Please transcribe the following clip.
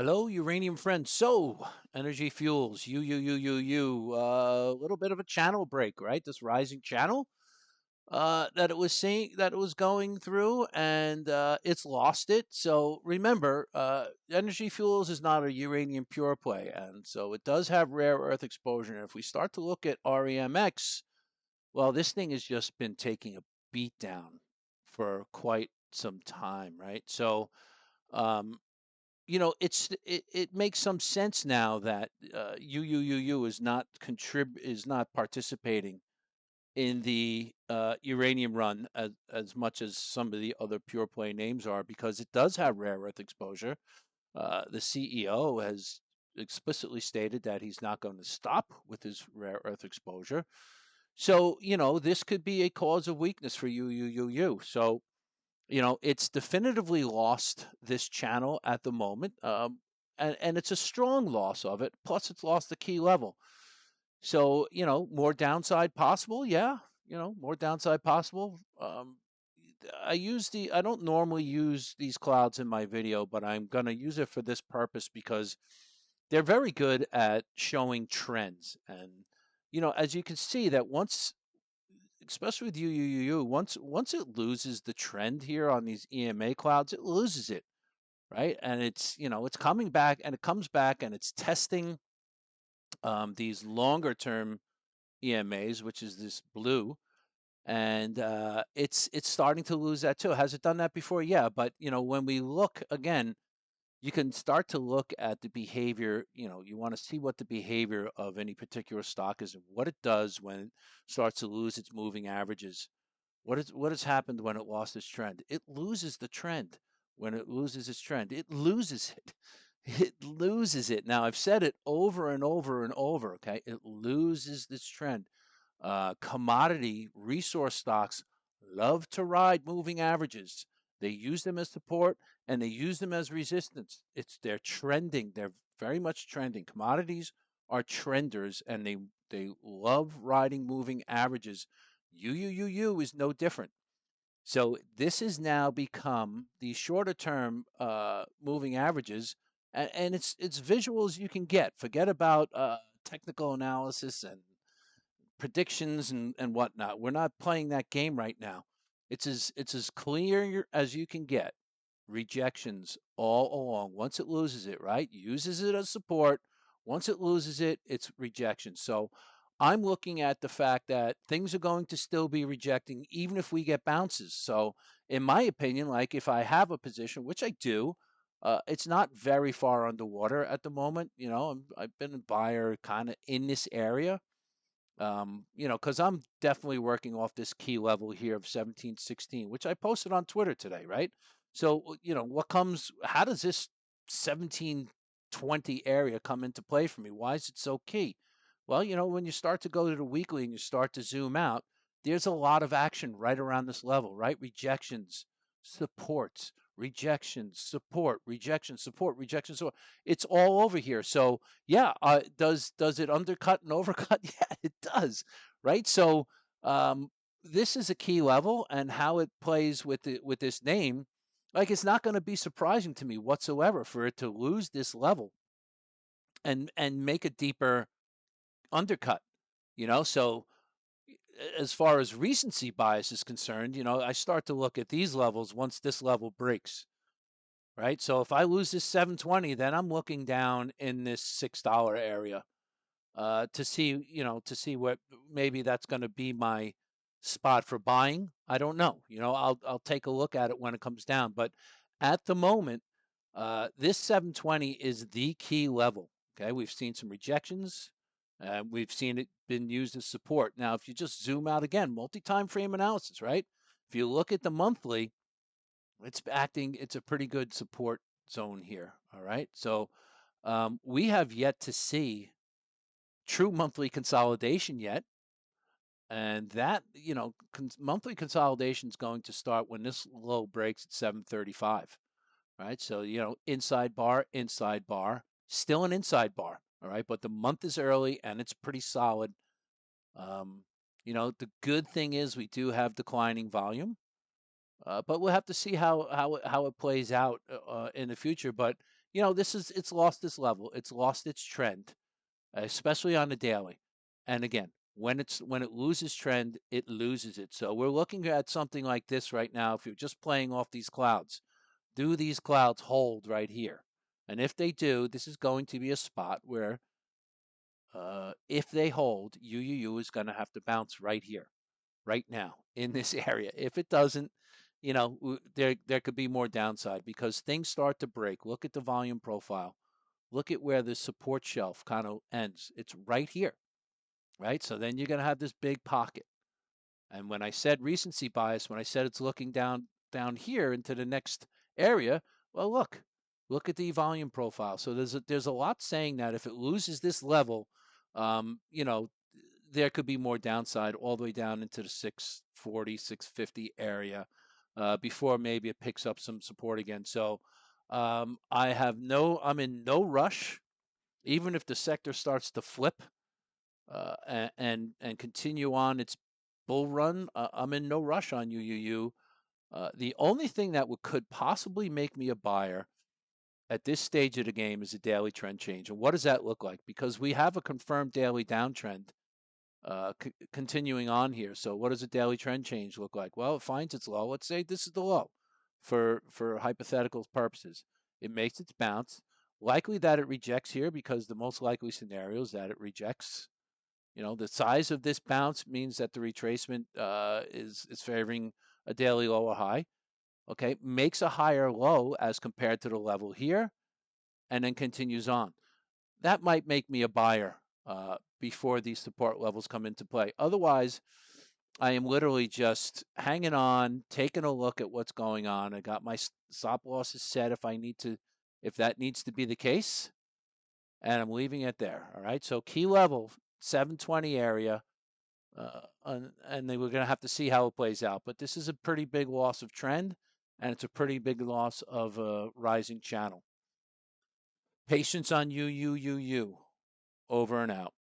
Hello, uranium friends. So, energy fuels, a little bit of a channel break, right? This rising channel that it was seeing, that it was going through, and it's lost it. So remember, energy fuels is not a uranium pure play, and so it does have rare earth exposure. And if we start to look at REMX, well, this thing has just been taking a beat down for quite some time, right? So. Um, it makes some sense now that UUUU is not participating in the uranium run as much as some of the other pure play names are because it does have rare earth exposure. The CEO has explicitly stated that he's not going to stop with his rare earth exposure. So, this could be a cause of weakness for UUUU. So, it's definitively lost this channel at the moment, and it's a strong loss of it. Plus, it's lost the key level. So, more downside possible. Yeah, more downside possible. I don't normally use these clouds in my video, but I'm going to use it for this purpose because they're very good at showing trends. And, as you can see, that once especially with UUUU, once it loses the trend here on these EMA clouds, it loses it, right? And it's coming back and it comes back and it's testing these longer term EMAs, which is this blue, and it's starting to lose that too. Has it done that before? Yeah, but when we look again, you can start to look at the behavior. You want to see what the behavior of any particular stock is and what it does when it starts to lose its moving averages. What has happened when it lost its trend? It loses the trend. When it loses its trend, it loses it. It loses it. Now I've said it over and over and over. Okay, it loses this trend. Commodity resource stocks love to ride moving averages. They use them as support and they use them as resistance. They're trending. They're very much trending. Commodities are trenders and they love riding moving averages. UUUU is no different. So this has now become the shorter term moving averages, and it's visual as you can get. Forget about technical analysis and predictions and whatnot. We're not playing that game right now. It's as clear as you can get. Rejections all along. Once it loses it, right? Uses it as support. Once it loses it, it's rejection. So I'm looking at the fact that things are going to still be rejecting even if we get bounces. So in my opinion, like if I have a position, which I do, it's not very far underwater at the moment. I've been a buyer kind of in this area, because I'm definitely working off this key level here of 1716, which I posted on Twitter today, right? So, how does this 1720 area come into play for me? Why is it so key? Well, when you start to go to the weekly and you start to zoom out, there's a lot of action right around this level, right? Rejections, supports, rejections, support, rejection, support, rejection, support. It's all over here. So, yeah, does it undercut and overcut? Yeah, it does, right? So this is a key level, and how it plays with this name, like it's not going to be surprising to me whatsoever for it to lose this level and make a deeper undercut. So as far as recency bias is concerned, I start to look at these levels once this level breaks. Right. So if I lose this 720, then I'm looking down in this $6 area to see what maybe that's going to be my spot for buying. I don't know. I'll take a look at it when it comes down. But at the moment, this 720 is the key level. Okay, we've seen some rejections. We've seen it been used as support. Now, if you just zoom out again, multi-time frame analysis, right? If you look at the monthly, it's a pretty good support zone here. All right, so we have yet to see true monthly consolidation yet. And that, monthly consolidation is going to start when this low breaks at 735, right? So, inside bar, still an inside bar, all right? But the month is early and it's pretty solid. Um, the good thing is we do have declining volume, but we'll have to see how it plays out in the future. But it's lost this level. It's lost its trend, especially on the daily. And again, when it loses trend, it loses it. So we're looking at something like this right now. If you're just playing off these clouds, do these clouds hold right here? And if they do, this is going to be a spot where, if they hold, UUU is going to have to bounce right here, right now, in this area. If it doesn't, there could be more downside because things start to break. Look at the volume profile. Look at where the support shelf kind of ends. It's right here, right? So then you're going to have this big pocket. And when I said recency bias, when I said it's looking down here into the next area, well, look at the volume profile. So there's a lot saying that if it loses this level, um, you know, there could be more downside all the way down into the 640, 650 area before maybe it picks up some support again. So I'm in no rush, even if the sector starts to flip and continue on its bull run. I'm in no rush on UUU. The only thing that could possibly make me a buyer at this stage of the game is a daily trend change. And what does that look like? Because we have a confirmed daily downtrend continuing on here. So what does a daily trend change look like? Well, it finds its low. Let's say this is the low for hypothetical purposes. It makes its bounce. Likely that it rejects here because the most likely scenario is that it rejects. The size of this bounce means that the retracement is favoring a daily low or high. Okay, makes a higher low as compared to the level here, and then continues on. That might make me a buyer before these support levels come into play. Otherwise, I am literally just hanging on, taking a look at what's going on. I got my stop losses set if that needs to be the case, and I'm leaving it there. All right. So key level 720 area, and they were going to have to see how it plays out. But this is a pretty big loss of trend, and it's a pretty big loss of a rising channel. Patience on you. Over and out.